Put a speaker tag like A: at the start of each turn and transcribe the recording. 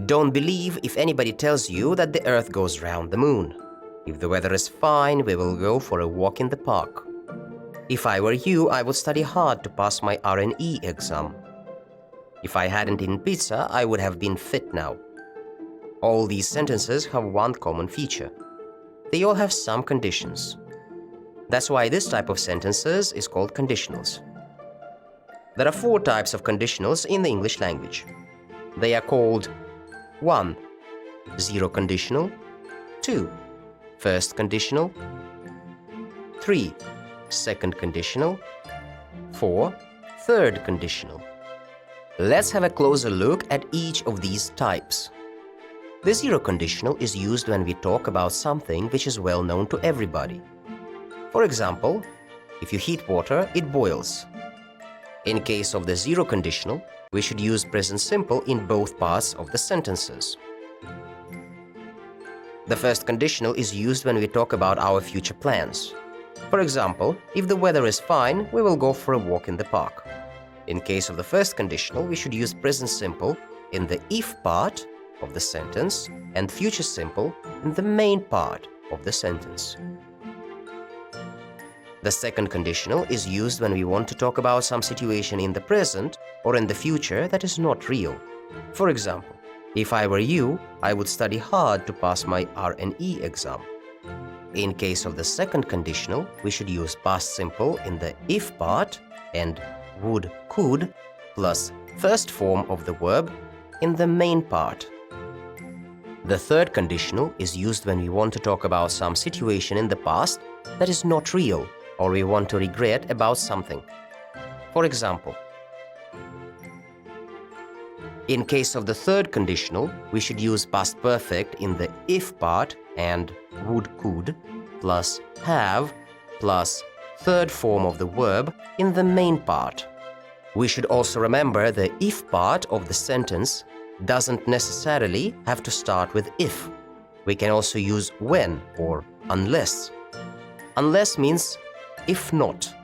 A: Don't believe if anybody tells you that the Earth goes round the moon. If the weather is fine, we will go for a walk in the park. If I were you, I would study hard to pass my RNE exam. If I hadn't eaten pizza, I would have been fit now. All these sentences have one common feature. They all have some conditions. That's why this type of sentences is called conditionals. There are 4 types of conditionals in the English language. They are called 1. Zero conditional. 2. First conditional. 3. Second conditional. 4. Third conditional. Let's have a closer look at each of these types. The zero conditional is used when we talk about something which is well known to everybody. For example, if you heat water, it boils. In case of the zero conditional, we should use present simple in both parts of the sentences. The first conditional is used when we talk about our future plans. For example, if the weather is fine, we will go for a walk in the park. In case of the first conditional, we should use present simple in the if part of the sentence and future simple in the main part of the sentence. The second conditional is used when we want to talk about some situation in the present or in the future that is not real. For example, if I were you, I would study hard to pass my RNE exam. In case of the second conditional, we should use past simple in the if part and would, could, plus first form of the verb in the main part. The third conditional is used when we want to talk about some situation in the past that is not real or we want to regret about something. For example, in case of the third conditional, we should use past perfect in the if part and would, could, plus have, plus third form of the verb in the main part. We should also remember the if part of the sentence doesn't necessarily have to start with if. We can also use when or unless. Unless means if not.